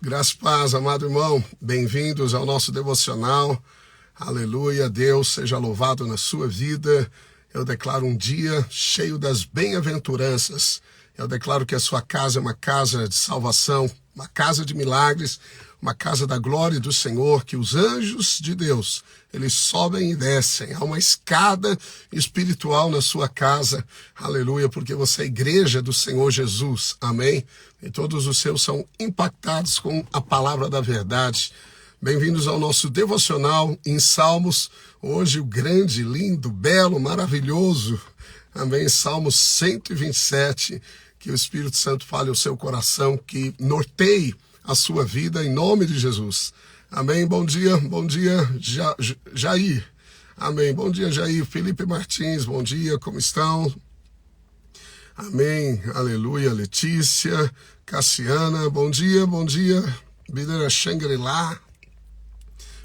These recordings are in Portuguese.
Graça e paz, amado irmão, bem-vindos ao nosso devocional. Aleluia, Deus seja louvado na sua vida. Eu declaro um dia cheio das bem-aventuranças. Eu declaro que a sua casa é uma casa de salvação, uma casa de milagres, uma casa da glória do Senhor, que os anjos de Deus, eles sobem e descem. Há uma escada espiritual na sua casa, aleluia, porque você é a igreja do Senhor Jesus, amém? E todos os seus são impactados com a palavra da verdade. Bem-vindos ao nosso devocional em Salmos, hoje o grande, lindo, belo, maravilhoso, amém? Salmos 127, que o Espírito Santo fale ao seu coração, que norteie a sua vida em nome de Jesus. Amém? Bom dia, Jair. Amém, bom dia, Jair. Felipe Martins, bom dia, como estão? Amém, aleluia. Letícia, Cassiana, bom dia. Videira Shangri-La,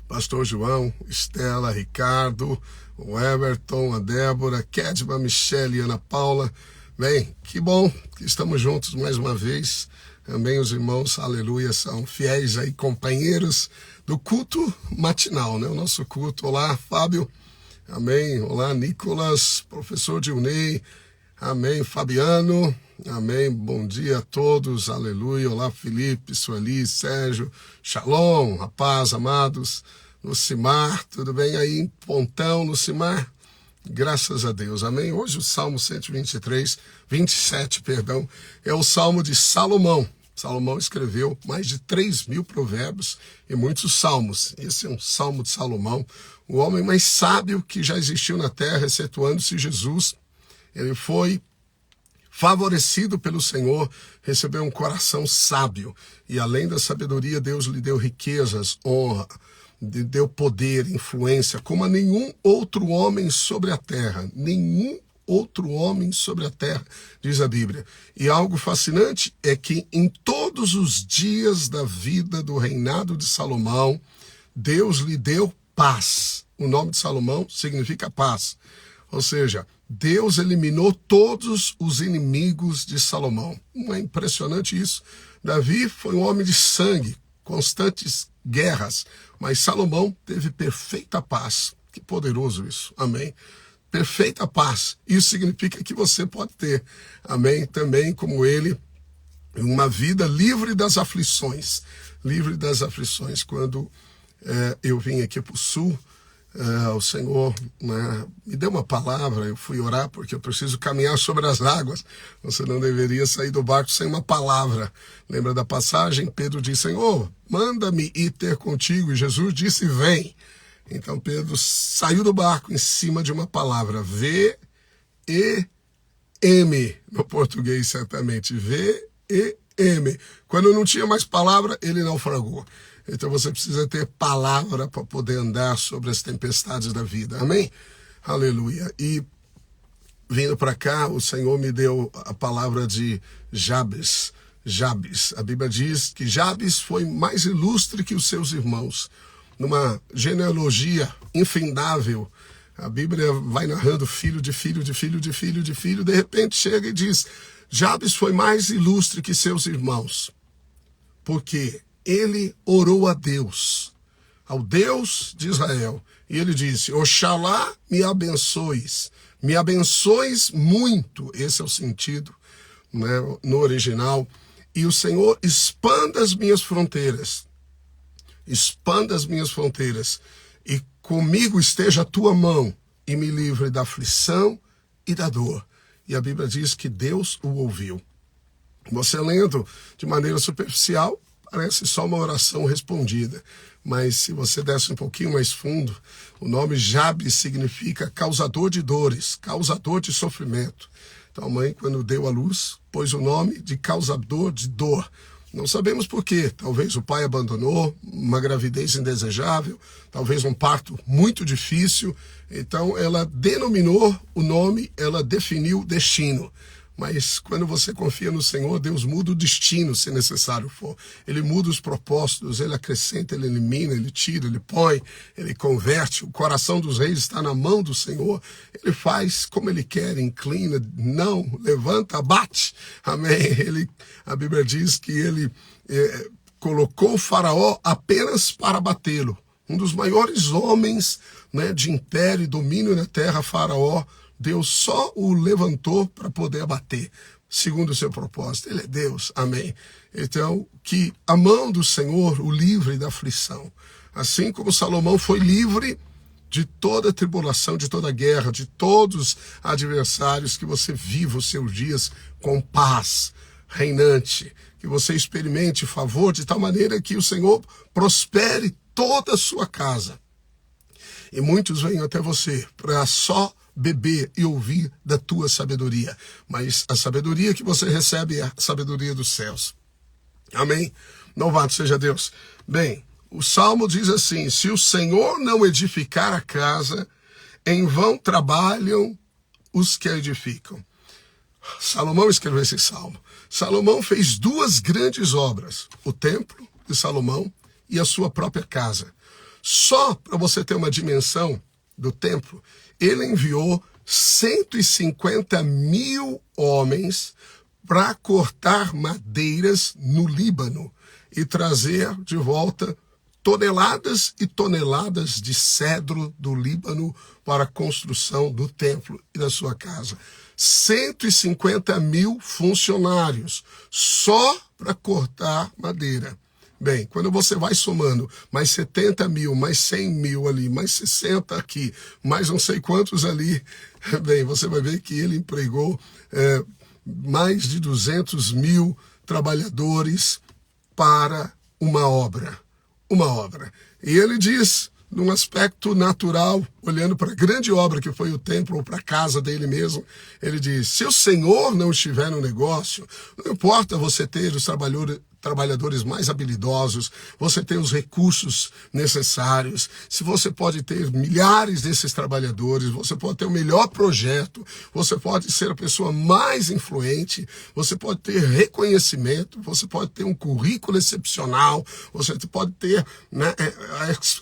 Pastor João, Estela, Ricardo, o Everton, a Débora, Kedma, Michele e Ana Paula. Bem, que bom que estamos juntos mais uma vez. Também os irmãos, aleluia, são fiéis aí, companheiros do culto matinal, né? O nosso culto. Olá, Fábio. Amém. Olá, Nicolas, professor Dilnei. Amém, Fabiano. Amém. Bom dia a todos. Aleluia. Olá, Felipe, Sueli, Sérgio. Shalom, a paz, amados. Lucimar, tudo bem aí em Pontão, Lucimar? Graças a Deus, amém? Hoje o Salmo 27, é o Salmo de Salomão. Salomão escreveu mais de 3.000 provérbios e muitos salmos. Esse é um Salmo de Salomão, o homem mais sábio que já existiu na terra, excetuando-se Jesus. Ele foi favorecido pelo Senhor, recebeu um coração sábio. E além da sabedoria, Deus lhe deu riquezas, honra, deu poder, influência, como a nenhum outro homem sobre a terra. Nenhum outro homem sobre a terra, diz a Bíblia. E algo fascinante é que em todos os dias da vida do reinado de Salomão, Deus lhe deu paz. O nome de Salomão significa paz. Ou seja, Deus eliminou todos os inimigos de Salomão. Não é impressionante isso? Davi foi um homem de sangue, constantes guerras, mas Salomão teve perfeita paz. Que poderoso isso, amém? Perfeita paz, isso significa que você pode ter, amém? Também como ele, uma vida livre das aflições, Quando eu vim aqui para o sul, o Senhor me deu uma palavra, eu fui orar porque eu preciso caminhar sobre as águas. Você não deveria sair do barco sem uma palavra. Lembra da passagem? Pedro disse: Senhor, manda-me ir ter contigo. E Jesus disse: vem. Então Pedro saiu do barco em cima de uma palavra, V-E-M, no português certamente, V-E-M. Quando não tinha mais palavra, ele naufragou. Então você precisa ter palavra para poder andar sobre as tempestades da vida. Amém? Aleluia. E vindo para cá, o Senhor me deu a palavra de Jabes. A Bíblia diz que Jabes foi mais ilustre que os seus irmãos. Numa genealogia infindável, a Bíblia vai narrando filho de filho. De repente chega e diz: Jabes foi mais ilustre que seus irmãos. Por quê? Ele orou a Deus, ao Deus de Israel, e ele disse: Oxalá me abençoes muito. Esse é o sentido, né, no original. E o Senhor expanda as minhas fronteiras, e comigo esteja a tua mão, e me livre da aflição e da dor. E a Bíblia diz que Deus o ouviu. Você lendo de maneira superficial, parece só uma oração respondida, mas se você desce um pouquinho mais fundo, o nome Jabes significa causador de dores, causador de sofrimento. Então a mãe, quando deu à luz, pôs o nome de causador de dor. Não sabemos por quê. Talvez o pai abandonou, uma gravidez indesejável, talvez um parto muito difícil. Então ela denominou o nome, ela definiu o destino. Mas quando você confia no Senhor, Deus muda o destino, se necessário for. Ele muda os propósitos, ele acrescenta, ele elimina, ele tira, ele põe, ele converte. O coração dos reis está na mão do Senhor. Ele faz como ele quer, inclina, não, levanta, abate. Amém. A Bíblia diz que ele colocou o faraó apenas para batê-lo. Um dos maiores homens, né, de império e domínio na terra, faraó, Deus só o levantou para poder abater, segundo o seu propósito. Ele é Deus, amém. Então, que a mão do Senhor o livre da aflição. Assim como Salomão foi livre de toda tribulação, de toda guerra, de todos os adversários, que você viva os seus dias com paz reinante, que você experimente favor de tal maneira que o Senhor prospere toda a sua casa. E muitos vêm até você para só beber e ouvir da tua sabedoria, mas a sabedoria que você recebe é a sabedoria dos céus. Amém? Louvado seja Deus. Bem, o Salmo diz assim: se o Senhor não edificar a casa, em vão trabalham os que a edificam. Salomão escreveu esse Salmo. Salomão fez duas grandes obras, o templo de Salomão e a sua própria casa. Só para você ter uma dimensão do templo, ele enviou 150.000 homens para cortar madeiras no Líbano e trazer de volta toneladas e toneladas de cedro do Líbano para a construção do templo e da sua casa. 150.000 funcionários só para cortar madeira. Bem, quando você vai somando mais 70.000, mais 100.000 ali, mais 60 aqui, mais não sei quantos ali, bem, você vai ver que ele empregou mais de 200.000 trabalhadores para uma obra. Uma obra. E ele diz, num aspecto natural, olhando para a grande obra que foi o templo, ou para a casa dele mesmo, ele diz: se o Senhor não estiver no negócio, não importa você ter os trabalhadores mais habilidosos, você ter os recursos necessários, se você pode ter milhares desses trabalhadores, você pode ter o melhor projeto, você pode ser a pessoa mais influente, você pode ter reconhecimento, você pode ter um currículo excepcional, você pode ter, né,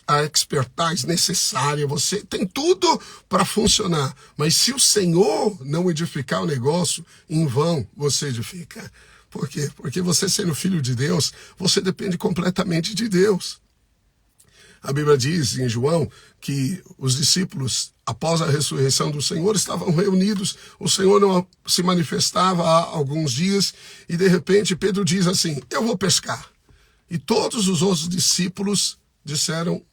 a expertise necessária, você tem tudo para funcionar, mas se o Senhor não edificar o negócio, em vão você edifica. Por quê? Porque você, sendo filho de Deus, você depende completamente de Deus. A Bíblia diz em João que os discípulos, após a ressurreição do Senhor, estavam reunidos. O Senhor não se manifestava há alguns dias e, de repente, Pedro diz assim: eu vou pescar. E todos os outros discípulos disseram: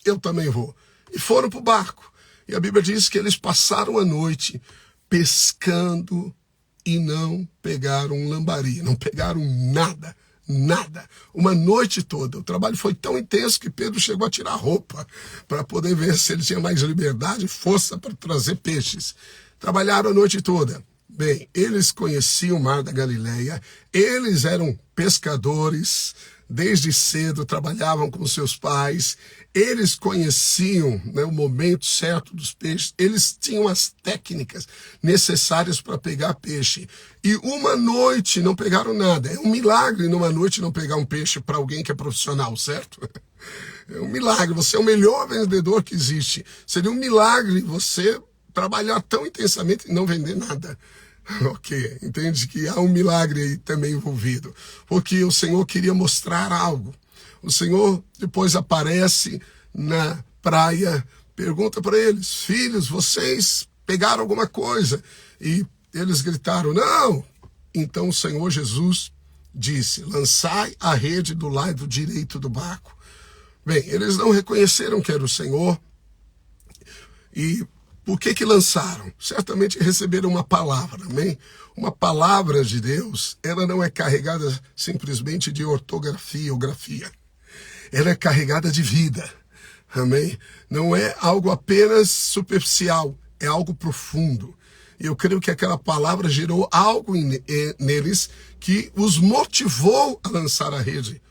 eu também vou. E foram para o barco. E a Bíblia diz que eles passaram a noite pescando e não pegaram um lambari, não pegaram nada, nada. Uma noite toda. O trabalho foi tão intenso que Pedro chegou a tirar a roupa para poder ver se ele tinha mais liberdade e força para trazer peixes. Trabalharam a noite toda. Bem, eles conheciam o Mar da Galileia, eles eram pescadores, desde cedo trabalhavam com seus pais, eles conheciam, né, o momento certo dos peixes, eles tinham as técnicas necessárias para pegar peixe. E uma noite não pegaram nada. É um milagre numa noite não pegar um peixe para alguém que é profissional, certo? É um milagre, você é o melhor vendedor que existe. Seria um milagre você trabalhar tão intensamente e não vender nada. Ok, entende que há um milagre aí também envolvido, porque o Senhor queria mostrar algo. O Senhor depois aparece na praia, pergunta para eles: filhos, vocês pegaram alguma coisa? E eles gritaram: não. Então o Senhor Jesus disse: lançai a rede do lado direito do barco. Bem, eles não reconheceram que era o Senhor. E por que lançaram? Certamente receberam uma palavra, amém? Uma palavra de Deus, ela não é carregada simplesmente de ortografia ou grafia. Ela é carregada de vida, amém? Não é algo apenas superficial, é algo profundo. E eu creio que aquela palavra gerou algo neles que os motivou a lançar a rede.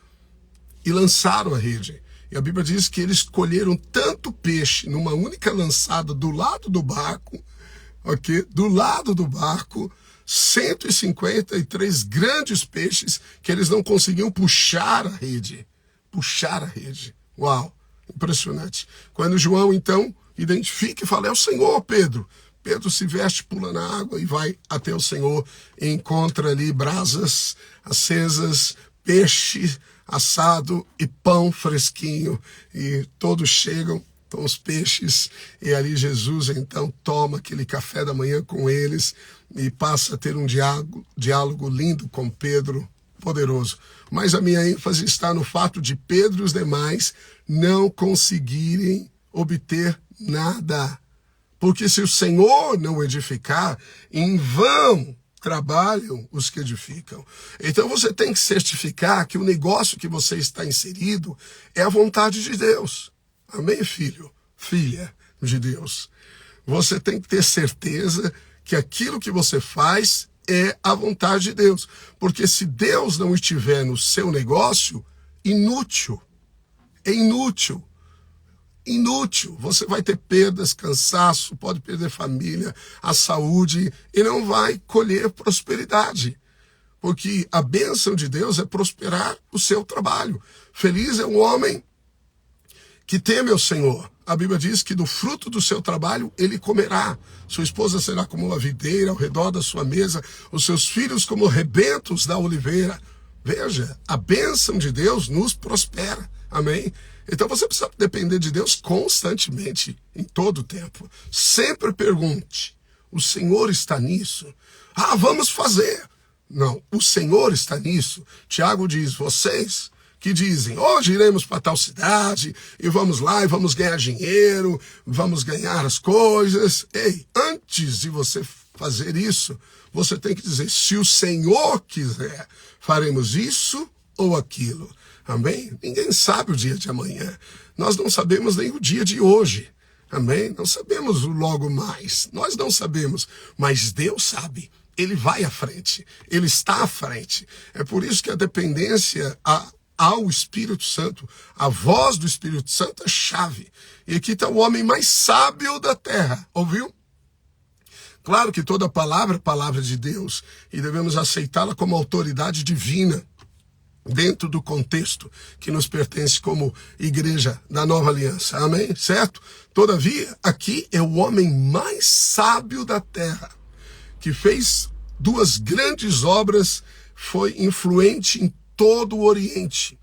E lançaram a rede. E a Bíblia diz que eles colheram tanto peixe numa única lançada do lado do barco, ok? Do lado do barco, 153 grandes peixes que eles não conseguiam puxar a rede. Puxar a rede. Uau, impressionante. Quando João, então, identifica e fala: é o Senhor, Pedro. Pedro se veste, pula na água e vai até o Senhor e encontra ali brasas acesas, peixe assado e pão fresquinho, e todos chegam com os peixes, e ali Jesus então toma aquele café da manhã com eles e passa a ter um diálogo lindo com Pedro, poderoso. Mas a minha ênfase está no fato de Pedro e os demais não conseguirem obter nada. Porque se o Senhor não edificar, em vão trabalham os que edificam. Então você tem que certificar que o negócio que você está inserido é a vontade de Deus. Amém, filho? Filha de Deus. Você tem que ter certeza que aquilo que você faz é a vontade de Deus. Porque se Deus não estiver no seu negócio, inútil. É inútil. Inútil. Você vai ter perdas, cansaço, pode perder família, a saúde e não vai colher prosperidade. Porque a bênção de Deus é prosperar o seu trabalho. Feliz é o homem que teme ao Senhor. A Bíblia diz que do fruto do seu trabalho ele comerá. Sua esposa será como uma videira ao redor da sua mesa, os seus filhos como rebentos da oliveira. Veja, a bênção de Deus nos prospera. Amém? Então você precisa depender de Deus constantemente, em todo o tempo. Sempre pergunte, o Senhor está nisso? Ah, vamos fazer. Não, o Senhor está nisso. Tiago diz, vocês que dizem, hoje iremos para tal cidade, e vamos lá, e vamos ganhar dinheiro, vamos ganhar as coisas. Ei, antes de você fazer isso, você tem que dizer, se o Senhor quiser, faremos isso ou aquilo. Amém? Ninguém sabe o dia de amanhã. Nós não sabemos nem o dia de hoje. Amém? Não sabemos o logo mais. Nós não sabemos, mas Deus sabe. Ele vai à frente. Ele está à frente. É por isso que a dependência ao Espírito Santo, a voz do Espírito Santo é chave. E aqui está o homem mais sábio da terra. Ouviu? Claro que toda palavra é palavra de Deus e devemos aceitá-la como autoridade divina dentro do contexto que nos pertence como igreja da nova aliança. Amém? Certo? Todavia, aqui é o homem mais sábio da terra, que fez 2 grandes obras, foi influente em todo o Oriente.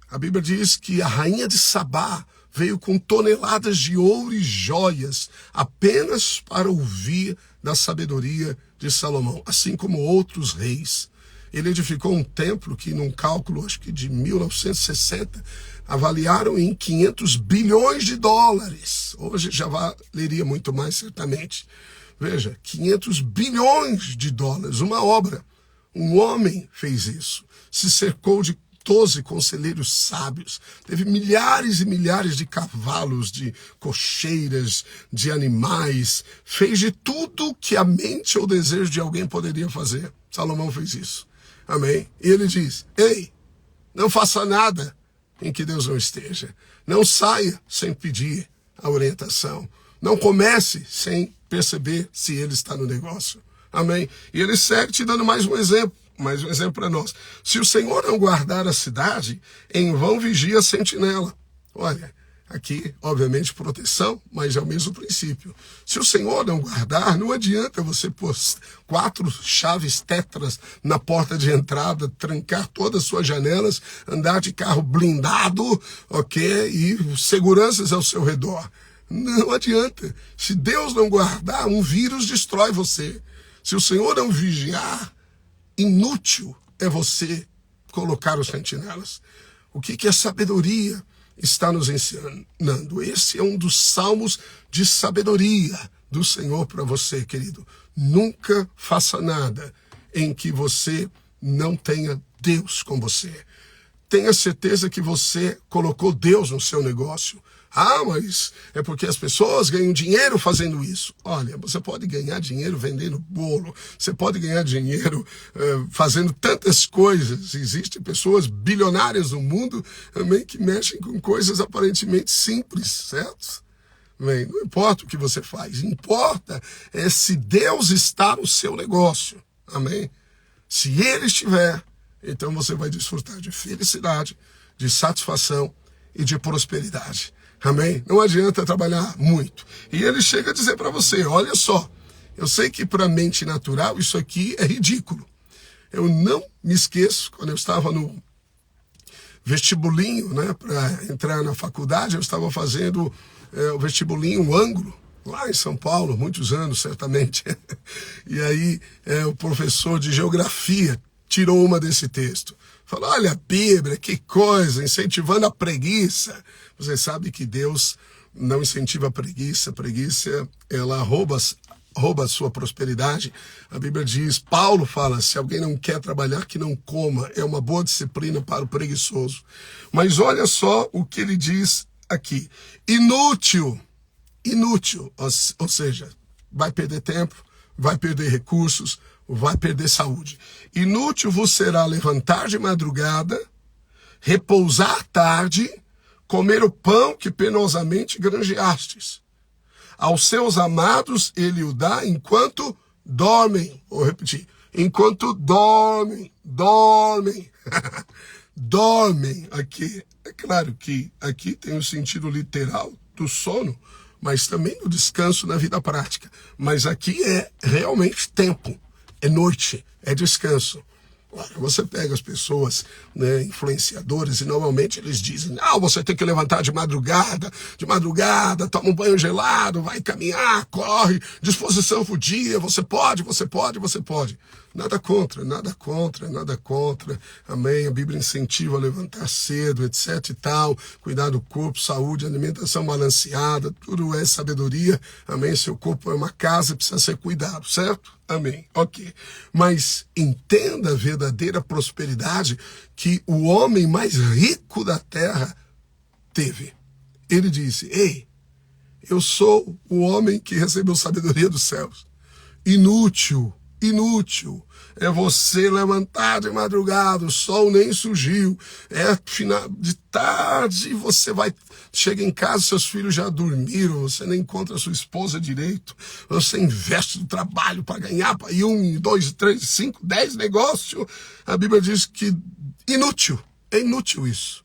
A Bíblia diz que a rainha de Sabá veio com toneladas de ouro e joias apenas para ouvir da sabedoria de Salomão, assim como outros reis. Ele edificou um templo que, num cálculo, acho que de 1960, avaliaram em 500 bilhões de dólares. Hoje já valeria muito mais, certamente. Veja, 500 bilhões de dólares, uma obra. Um homem fez isso. Se cercou de 12 conselheiros sábios. Teve milhares e milhares de cavalos, de cocheiras, de animais. Fez de tudo que a mente ou o desejo de alguém poderia fazer. Salomão fez isso. Amém? E ele diz, ei, não faça nada em que Deus não esteja. Não saia sem pedir a orientação. Não comece sem perceber se ele está no negócio. Amém? E ele segue te dando mais um exemplo para nós. Se o Senhor não guardar a cidade, em vão vigia a sentinela. Olha, aqui, obviamente, proteção, mas é o mesmo princípio. Se o Senhor não guardar, não adianta você pôr 4 chaves tetras na porta de entrada, trancar todas as suas janelas, andar de carro blindado, ok? E seguranças ao seu redor. Não adianta. Se Deus não guardar, um vírus destrói você. Se o Senhor não vigiar, inútil é você colocar os sentinelas. O que a sabedoria está nos ensinando? Esse é um dos salmos de sabedoria do Senhor para você, querido. Nunca faça nada em que você não tenha Deus com você. Tenha certeza que você colocou Deus no seu negócio. Ah, mas é porque as pessoas ganham dinheiro fazendo isso. Olha, você pode ganhar dinheiro vendendo bolo, você pode ganhar dinheiro fazendo tantas coisas. Existem pessoas bilionárias no mundo também que mexem com coisas aparentemente simples, certo? Bem, não importa o que você faz, importa é se Deus está no seu negócio. Amém? Se Ele estiver, então você vai desfrutar de felicidade, de satisfação e de prosperidade. Amém? Não adianta trabalhar muito. E ele chega a dizer para você, olha só, eu sei que para a mente natural isso aqui é ridículo. Eu não me esqueço, quando eu estava vestibulinho, né, para entrar na faculdade. Eu estava fazendo o vestibulinho, o ângulo, lá em São Paulo, muitos anos, certamente. E aí o professor de geografia tirou uma desse texto. Falou, olha a Bíblia, que coisa, incentivando a preguiça. Você sabe que Deus não incentiva a preguiça. A preguiça, ela rouba a sua prosperidade. A Bíblia diz, Paulo fala, se alguém não quer trabalhar, que não coma. É uma boa disciplina para o preguiçoso. Mas olha só o que ele diz aqui. Inútil, ou seja, vai perder tempo, vai perder recursos, vai perder saúde. Inútil vos será levantar de madrugada, repousar tarde, comer o pão que penosamente granjeastes. Aos seus amados ele o dá enquanto dormem. Vou repetir. Enquanto dormem. Dormem aqui. É claro que aqui tem o sentido literal do sono, mas também do descanso na vida prática. Mas aqui é realmente tempo. É noite. É descanso. Você pega as pessoas, né, influenciadores, e normalmente eles dizem, não, você tem que levantar de madrugada, toma um banho gelado, vai caminhar, corre, disposição pro dia, você pode. Nada contra, amém, a Bíblia incentiva a levantar cedo, etc e tal, cuidar do corpo, saúde, alimentação balanceada, tudo é sabedoria, amém, seu corpo é uma casa, precisa ser cuidado, certo? Amém, ok. Mas entenda a verdadeira prosperidade que o homem mais rico da terra teve. Ele disse, ei, eu sou o homem que recebeu sabedoria dos céus. Inútil é você levantar de madrugada, o sol nem surgiu, é final de tarde, chega em casa, seus filhos já dormiram, você nem encontra sua esposa direito, você investe no trabalho para ganhar, para ir 1, 2, 3, 5, 10 negócios. A Bíblia diz que é inútil isso,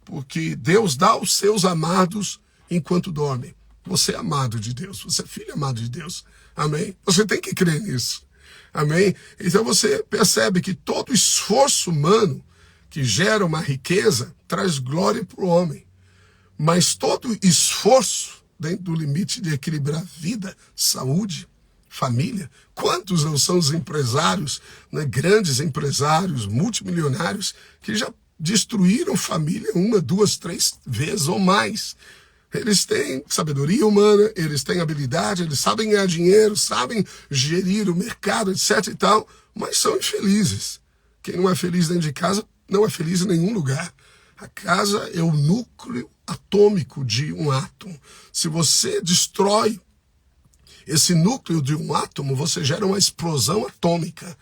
porque Deus dá aos seus amados enquanto dormem. Você é amado de Deus, você é filho amado de Deus, amém? Você tem que crer nisso. Amém? Então você percebe que todo esforço humano que gera uma riqueza traz glória para o homem. Mas todo esforço dentro do limite de equilibrar vida, saúde, família. Quantos não são os empresários, né, grandes empresários, multimilionários, que já destruíram família 1, 2, 3 vezes ou mais? Eles têm sabedoria humana, eles têm habilidade, eles sabem ganhar dinheiro, sabem gerir o mercado, etc e tal, mas são infelizes. Quem não é feliz dentro de casa, não é feliz em nenhum lugar. A casa é o núcleo atômico de um átomo. Se você destrói esse núcleo de um átomo, você gera uma explosão atômica.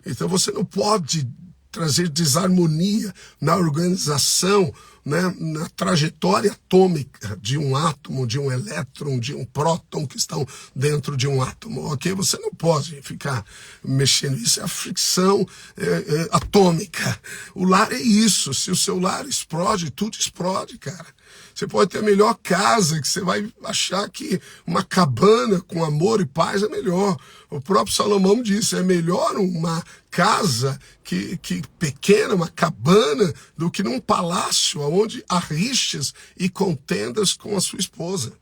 Então você não pode trazer desarmonia na organização, né, na trajetória atômica de um átomo, de um elétron, de um próton que estão dentro de um átomo, ok? Você não pode ficar mexendo, isso é a fricção atômica. O lar é isso, se o seu lar explode, tudo explode, cara. Você pode ter a melhor casa, que você vai achar que uma cabana com amor e paz é melhor. O próprio Salomão disse, é melhor uma casa que pequena, uma cabana, do que num palácio onde há rixas e contendas com a sua esposa.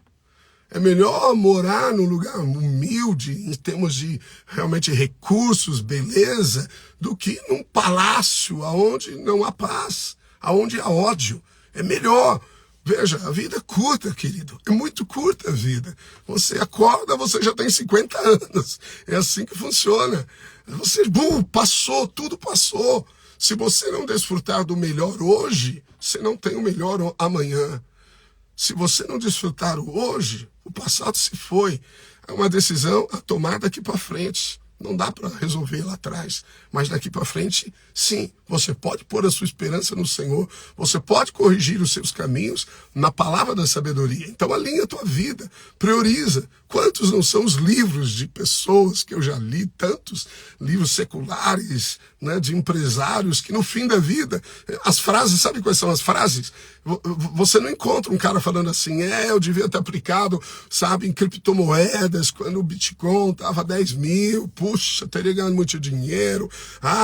É melhor morar num lugar humilde, em termos de realmente recursos, beleza, do que num palácio onde não há paz, onde há ódio. É melhor. Veja, a vida é curta, querido. É muito curta a vida. Você acorda, você já tem 50 anos. É assim que funciona. Você, passou, tudo passou. Se você não desfrutar do melhor hoje, você não tem o melhor amanhã. Se você não desfrutar o hoje, o passado se foi. É uma decisão a tomar daqui para frente. Não dá para resolver lá atrás, mas daqui para frente, sim, você pode pôr a sua esperança no Senhor, você pode corrigir os seus caminhos na palavra da sabedoria. Então alinha a tua vida, prioriza, Quantos não são os livros de pessoas que eu já li, tantos livros seculares, né, de empresários, que no fim da vida, as frases, sabe quais são as frases? Você não encontra um cara falando assim, eu devia ter aplicado, sabe, em criptomoedas, quando o Bitcoin estava 10 mil, puxa, teria ganhado muito dinheiro,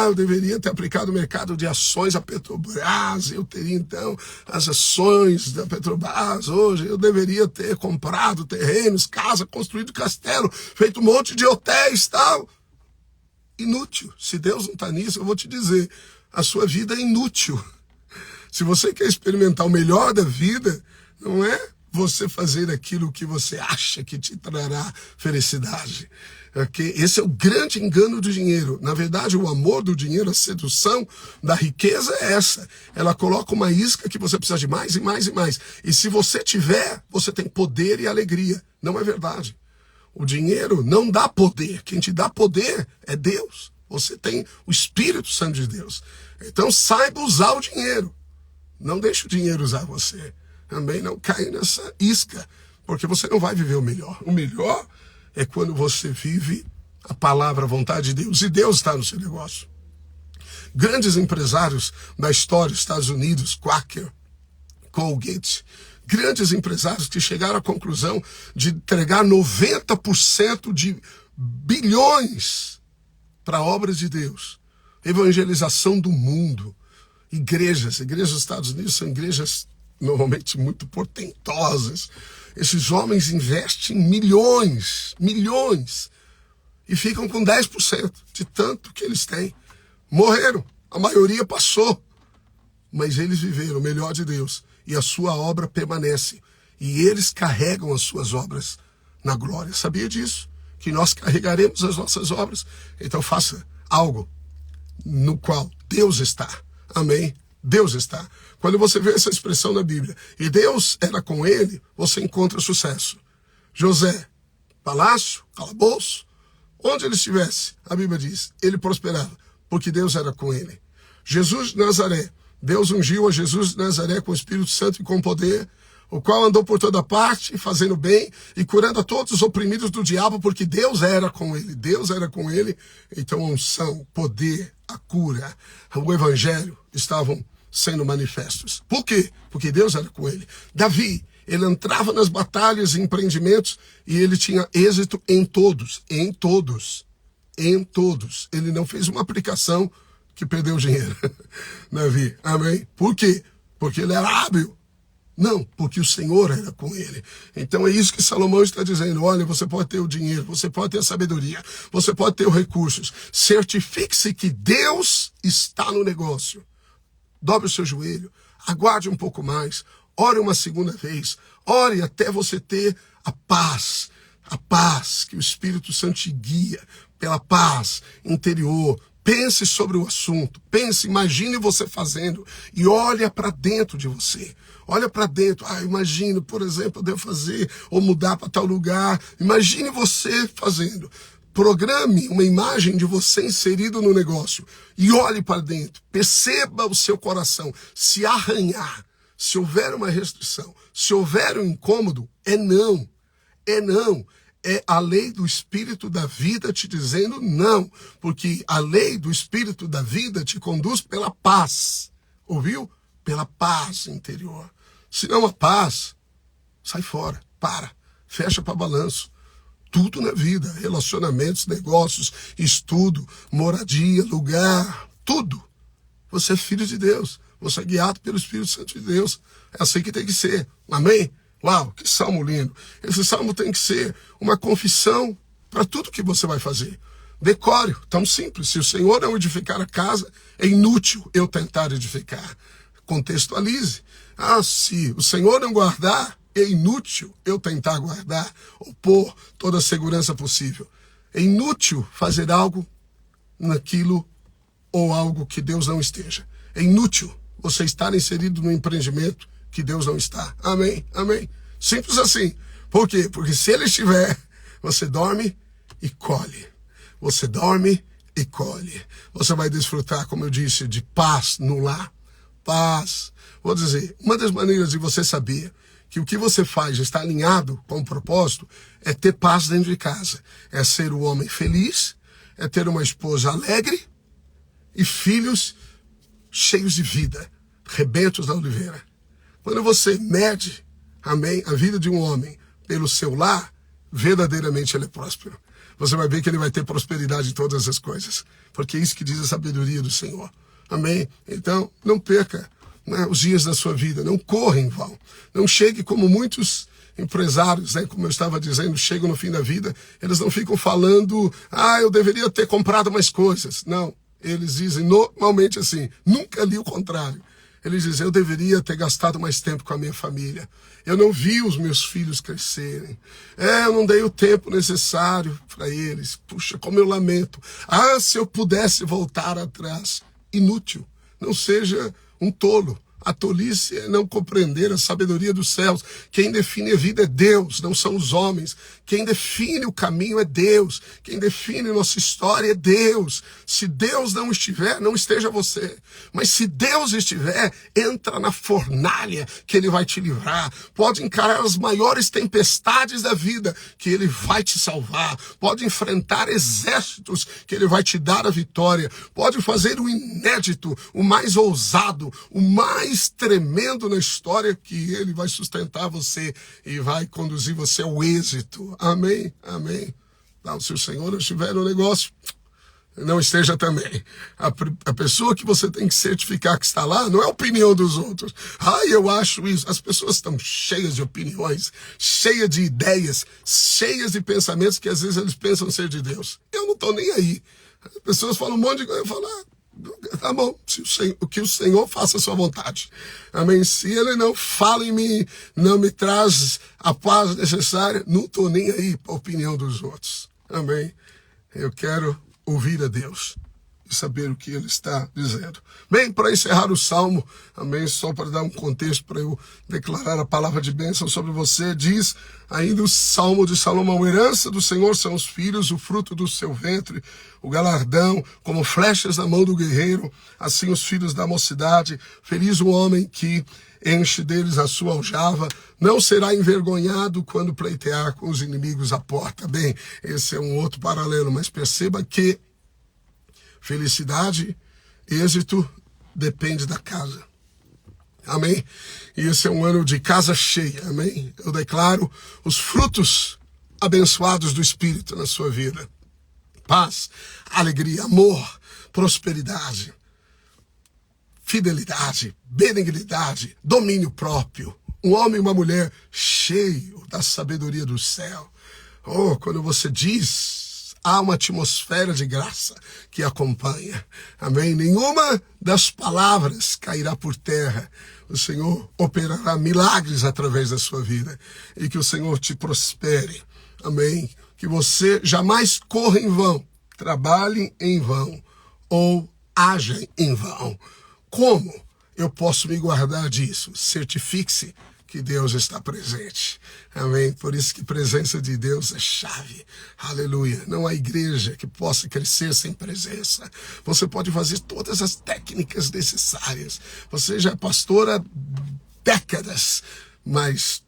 eu deveria ter aplicado o mercado de ações a Petrobras, eu teria então as ações da Petrobras hoje, eu deveria ter comprado terrenos, casa, construído castelo, feito um monte de hotéis e tal. Inútil. Se Deus não está nisso, eu vou te dizer, a sua vida é inútil. Se você quer experimentar o melhor da vida, não é você fazer aquilo que você acha que te trará felicidade. Okay? Esse é o grande engano do dinheiro. Na verdade, o amor do dinheiro, a sedução da riqueza é essa. Ela coloca uma isca que você precisa de mais e mais e mais. E se você tiver, você tem poder e alegria. Não é verdade. O dinheiro não dá poder. Quem te dá poder é Deus. Você tem o Espírito Santo de Deus. Então saiba usar o dinheiro. Não deixe o dinheiro usar você. Também não caia nessa isca, porque você não vai viver o melhor. O melhor é quando você vive a palavra, a vontade de Deus. E Deus está no seu negócio. Grandes empresários da história, Estados Unidos, Quaker, Colgate, grandes empresários que chegaram à conclusão de entregar 90% de bilhões para obras de Deus. Evangelização do mundo. Igrejas dos Estados Unidos são igrejas normalmente muito portentosas. Esses homens investem milhões, e ficam com 10% de tanto que eles têm. Morreram, a maioria passou, mas eles viveram o melhor de Deus e a sua obra permanece. E eles carregam as suas obras na glória. Sabia disso? Que nós carregaremos as nossas obras. Então faça algo no qual Deus está. Amém? Deus está. Quando você vê essa expressão na Bíblia, e Deus era com ele, você encontra sucesso. José, palácio, calabouço, onde ele estivesse, a Bíblia diz, ele prosperava, porque Deus era com ele. Jesus de Nazaré, Deus ungiu a Jesus de Nazaré com o Espírito Santo e com poder, o qual andou por toda parte, fazendo bem e curando a todos os oprimidos do diabo, porque Deus era com ele. Deus era com ele. Então a unção, poder, a cura, o evangelho estavam sendo manifestos. Por quê? Porque Deus era com ele. Davi, ele entrava nas batalhas e empreendimentos e ele tinha êxito em todos. Em todos. Em todos. Ele não fez uma aplicação que perdeu dinheiro. Davi, amém? Por quê? Porque ele era hábil. Não, porque o Senhor era com ele. Então é isso que Salomão está dizendo. Olha, você pode ter o dinheiro, você pode ter a sabedoria, você pode ter os recursos. Certifique-se que Deus está no negócio. Dobre o seu joelho, aguarde um pouco mais, ore uma segunda vez, ore até você ter a paz que o Espírito Santo te guia pela paz interior. Pense sobre o assunto, imagine você fazendo e olha para dentro de você. Olha para dentro, imagine, por exemplo, eu devo fazer ou mudar para tal lugar. Imagine você fazendo. Programe uma imagem de você inserido no negócio e olhe para dentro. Perceba o seu coração. Se arranhar, se houver uma restrição, se houver um incômodo, é não. É não. É a lei do Espírito da vida te dizendo não. Porque a lei do Espírito da vida te conduz pela paz. Ouviu? Pela paz interior. Se não há paz, sai fora, fecha para balanço. Tudo na vida, relacionamentos, negócios, estudo, moradia, lugar, tudo. Você é filho de Deus, você é guiado pelo Espírito Santo de Deus. É assim que tem que ser, amém? Uau, que salmo lindo. Esse salmo tem que ser uma confissão para tudo que você vai fazer. Decore, tão simples. Se o Senhor não edificar a casa, é inútil eu tentar edificar. Contextualize. Se o Senhor não guardar, é inútil eu tentar guardar ou pôr toda a segurança possível. É inútil fazer algo naquilo ou algo que Deus não esteja. É inútil você estar inserido no empreendimento que Deus não está. Amém? Amém? Simples assim. Por quê? Porque se Ele estiver, você dorme e colhe. Você dorme e colhe. Você vai desfrutar, como eu disse, de paz no lar. Paz. Vou dizer, uma das maneiras de você saber que o que você faz está alinhado com o propósito, é ter paz dentro de casa, é ser o homem feliz, é ter uma esposa alegre e filhos cheios de vida, rebentos na oliveira. Quando você mede, amém, a vida de um homem pelo seu lar, verdadeiramente ele é próspero. Você vai ver que ele vai ter prosperidade em todas as coisas, porque é isso que diz a sabedoria do Senhor. Amém? Então, não perca, né, os dias da sua vida, não corra em vão. Não chegue como muitos empresários, né, como eu estava dizendo, chegam no fim da vida, eles não ficam falando, eu deveria ter comprado mais coisas. Não, eles dizem normalmente assim, nunca li o contrário. Eles dizem, eu deveria ter gastado mais tempo com a minha família. Eu não vi os meus filhos crescerem. Eu não dei o tempo necessário para eles. Puxa, como eu lamento. Se eu pudesse voltar atrás. Inútil. Não seja um tolo. A tolice é não compreender a sabedoria dos céus. Quem define a vida é Deus, não são os homens. Quem define o caminho é Deus. Quem define nossa história é Deus. Se Deus não estiver, não esteja você. Mas se Deus estiver, entra na fornalha que Ele vai te livrar. Pode encarar as maiores tempestades da vida, que Ele vai te salvar. Pode enfrentar exércitos, que Ele vai te dar a vitória. Pode fazer o inédito, o mais ousado, o mais tremendo na história, que Ele vai sustentar você e vai conduzir você ao êxito. Amém? Amém. Não, se o Senhor não estiver no negócio, não esteja também. A pessoa que você tem que certificar que está lá não é a opinião dos outros. Eu acho isso. As pessoas estão cheias de opiniões, cheias de ideias, cheias de pensamentos que às vezes eles pensam ser de Deus. Eu não estou nem aí. As pessoas falam um monte de coisa. Eu falo, tá bom, que o Senhor faça a sua vontade. Amém? Se Ele não fala em mim, não me traz a paz necessária, não estou nem aí para a opinião dos outros. Amém? Eu quero ouvir a Deus e saber o que Ele está dizendo. Bem, para encerrar o Salmo, amém, só para dar um contexto, para eu declarar a palavra de bênção sobre você, diz ainda o Salmo de Salomão: herança do Senhor são os filhos, o fruto do seu ventre, o galardão, como flechas na mão do guerreiro, assim os filhos da mocidade. Feliz o homem que enche deles a sua aljava, não será envergonhado quando pleitear com os inimigos à porta. Bem, esse é um outro paralelo, mas perceba que felicidade, êxito, depende da casa. Amém? E esse é um ano de casa cheia. Amém? Eu declaro os frutos abençoados do Espírito na sua vida. Paz, alegria, amor, prosperidade, fidelidade, benignidade, domínio próprio. Um homem e uma mulher cheio da sabedoria do céu. Quando você diz, há uma atmosfera de graça que acompanha. Amém? Nenhuma das palavras cairá por terra. O Senhor operará milagres através da sua vida. E que o Senhor te prospere. Amém? Que você jamais corra em vão, trabalhe em vão ou haja em vão. Como eu posso me guardar disso? Certifique-se que Deus está presente. Amém? Por isso que a presença de Deus é chave. Aleluia. Não há igreja que possa crescer sem presença. Você pode fazer todas as técnicas necessárias. Você já é pastor há décadas, mas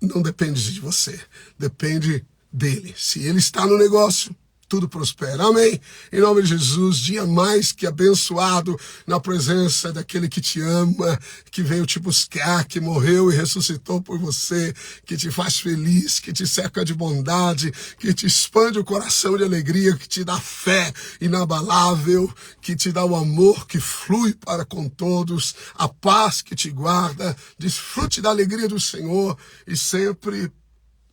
não depende de você. Depende dele. Se ele está no negócio, tudo prospera. Amém? Em nome de Jesus, dia mais que abençoado na presença daquele que te ama, que veio te buscar, que morreu e ressuscitou por você, que te faz feliz, que te cerca de bondade, que te expande o coração de alegria, que te dá fé inabalável, que te dá o amor que flui para com todos, a paz que te guarda. Desfrute da alegria do Senhor e sempre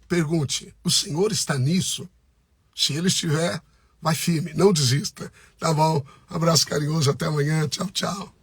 pergunte: o Senhor está nisso? Se Ele estiver, vai firme, não desista. Tá bom? Abraço carinhoso, até amanhã. Tchau, tchau.